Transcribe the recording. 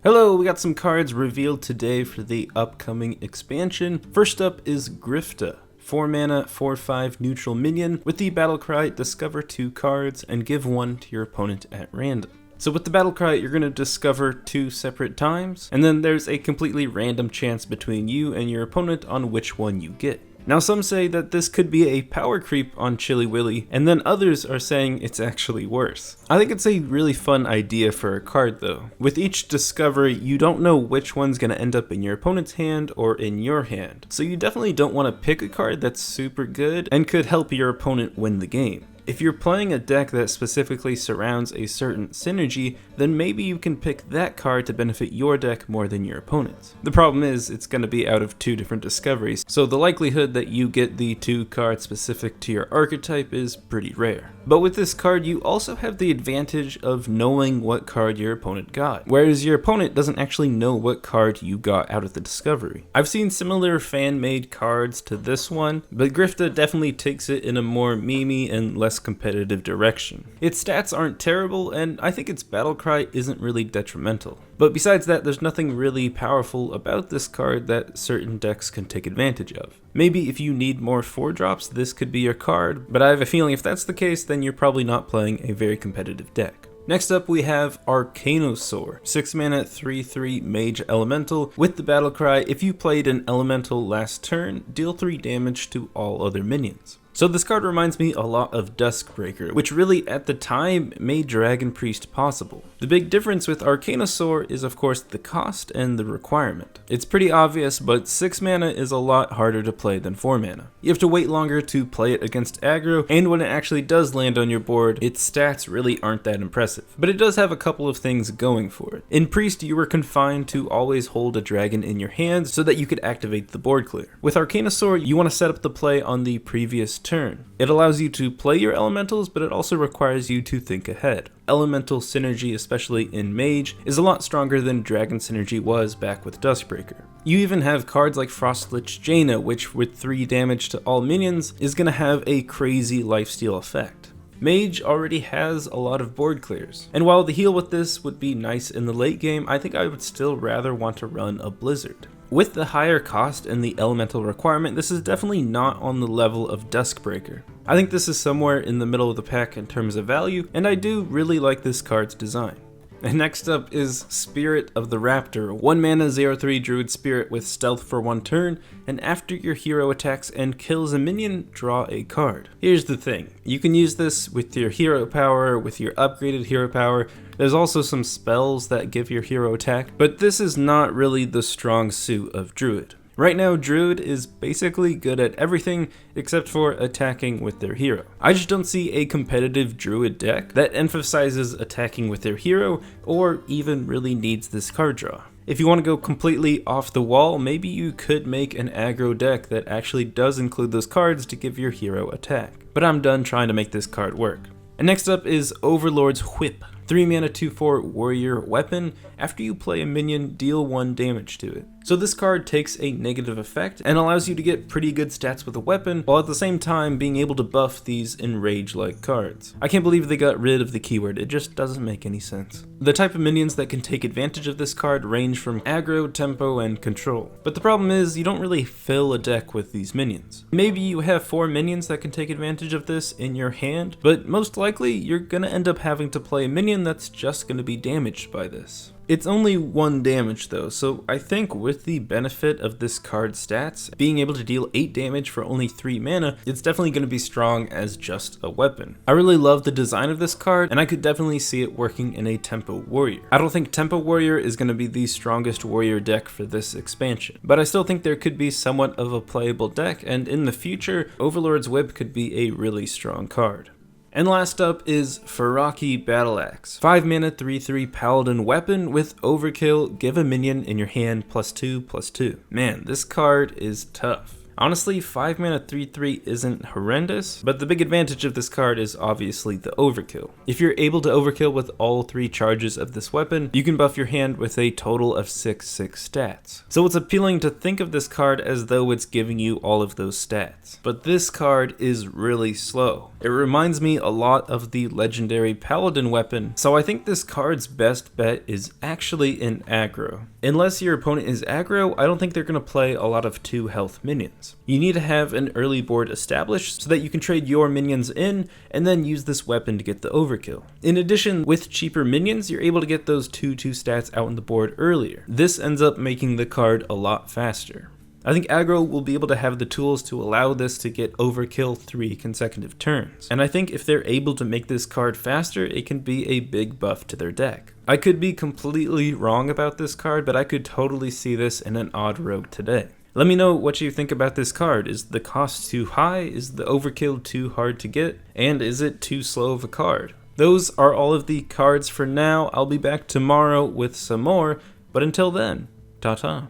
Hello, we got some cards revealed today for the upcoming expansion. First up is Grifter. 4 mana, 4/5 neutral minion with the battle cry, discover 2 cards and give 1 to your opponent at random. So with the battle cry, you're going to discover 2 separate times, and then there's a completely random chance between you and your opponent on which one you get. Now some say that this could be a power creep on Chili Willy, and then others are saying it's actually worse. I think it's a really fun idea for a card though. With each discovery, you don't know which one's going to end up in your opponent's hand or in your hand. So you definitely don't want to pick a card that's super good and could help your opponent win the game. If you're playing a deck that specifically surrounds a certain synergy, then maybe you can pick that card to benefit your deck more than your opponent's. The problem is, it's going to be out of 2 different discoveries, so the likelihood that you get the 2 cards specific to your archetype is pretty rare. But with this card, you also have the advantage of knowing what card your opponent got, whereas your opponent doesn't actually know what card you got out of the discovery. I've seen similar fan-made cards to this one, but Grifter definitely takes it in a more memey and less competitive direction. Its stats aren't terrible, and I think its battle cry isn't really detrimental. But besides that, there's nothing really powerful about this card that certain decks can take advantage of. Maybe if you need more 4-drops, this could be your card, but I have a feeling if that's the case, then you're probably not playing a very competitive deck. Next up we have Arcane Solaire, 6 mana 3/3 mage elemental with the battle cry, if you played an elemental last turn, deal 3 damage to all other minions. So this card reminds me a lot of Duskbreaker, which really at the time made Dragon Priest possible. The big difference with Arcane Solaire is of course the cost and the requirement. It's pretty obvious, but 6 mana is a lot harder to play than 4 mana. You have to wait longer to play it against aggro, and when it actually does land on your board, its stats really aren't that impressive. But it does have a couple of things going for it. In Priest, you were confined to always hold a dragon in your hands so that you could activate the board clear. With Arcane Solaire, you want to set up the play on the previous turn. It allows you to play your elementals, but it also requires you to think ahead. Elemental synergy, especially in Mage, is a lot stronger than Dragon synergy was back with Duskbreaker. You even have cards like Frostlich Jaina, which with 3 damage to all minions is going to have a crazy lifesteal effect. Mage already has a lot of board clears, and while the heal with this would be nice in the late game, I think I would still rather want to run a Blizzard. With the higher cost and the elemental requirement, this is definitely not on the level of Duskbreaker. I think this is somewhere in the middle of the pack in terms of value, and I do really like this card's design. And next up is Spirit of the Raptor, 1 mana 0/3 druid spirit with stealth for 1 turn, and after your hero attacks and kills a minion, draw a card. Here's the thing, you can use this with your hero power, with your upgraded hero power. There's also some spells that give your hero attack, but this is not really the strong suit of druid. Right now, Druid is basically good at everything except for attacking with their hero. I just don't see a competitive Druid deck that emphasizes attacking with their hero or even really needs this card draw. If you want to go completely off the wall, maybe you could make an aggro deck that actually does include those cards to give your hero attack. But I'm done trying to make this card work. And next up is Overwatchs Whip. 3 mana 2/4 warrior weapon. After you play a minion, deal 1 damage to it. So this card takes a negative effect and allows you to get pretty good stats with a weapon, while at the same time being able to buff these ENRAGE-like cards. I can't believe they got rid of the keyword, it just doesn't make any sense. The type of minions that can take advantage of this card range from aggro, tempo, and control. But the problem is, you don't really fill a deck with these minions. Maybe you have 4 minions that can take advantage of this in your hand, but most likely you're gonna end up having to play a minion that's just gonna be damaged by this. It's only 1 damage though, so I think with the benefit of this card's stats, being able to deal 8 damage for only 3 mana, it's definitely going to be strong as just a weapon. I really love the design of this card, and I could definitely see it working in a Tempo Warrior. I don't think Tempo Warrior is going to be the strongest warrior deck for this expansion, but I still think there could be somewhat of a playable deck, and in the future, Overwatchs Whip could be a really strong card. And last up is Farooqi Battle Axe. 5 mana 3/3 paladin weapon with overkill, give a minion in your hand +2/+2. Man, this card is tough. Honestly, 5 mana 3/3 isn't horrendous, but the big advantage of this card is obviously the overkill. If you're able to overkill with all 3 charges of this weapon, you can buff your hand with a total of 6/6 stats. So it's appealing to think of this card as though it's giving you all of those stats. But this card is really slow. It reminds me a lot of the legendary Paladin weapon, so I think this card's best bet is actually in aggro. Unless your opponent is aggro, I don't think they're going to play a lot of 2 health minions. You need to have an early board established so that you can trade your minions in and then use this weapon to get the overkill. In addition, with cheaper minions, you're able to get those 2/2 stats out on the board earlier. This ends up making the card a lot faster. I think aggro will be able to have the tools to allow this to get overkill 3 consecutive turns. And I think if they're able to make this card faster, it can be a big buff to their deck. I could be completely wrong about this card, but I could totally see this in an odd rogue today. Let me know what you think about this card. Is the cost too high? Is the overkill too hard to get? And is it too slow of a card? Those are all of the cards for now. I'll be back tomorrow with some more, but until then, ta-ta.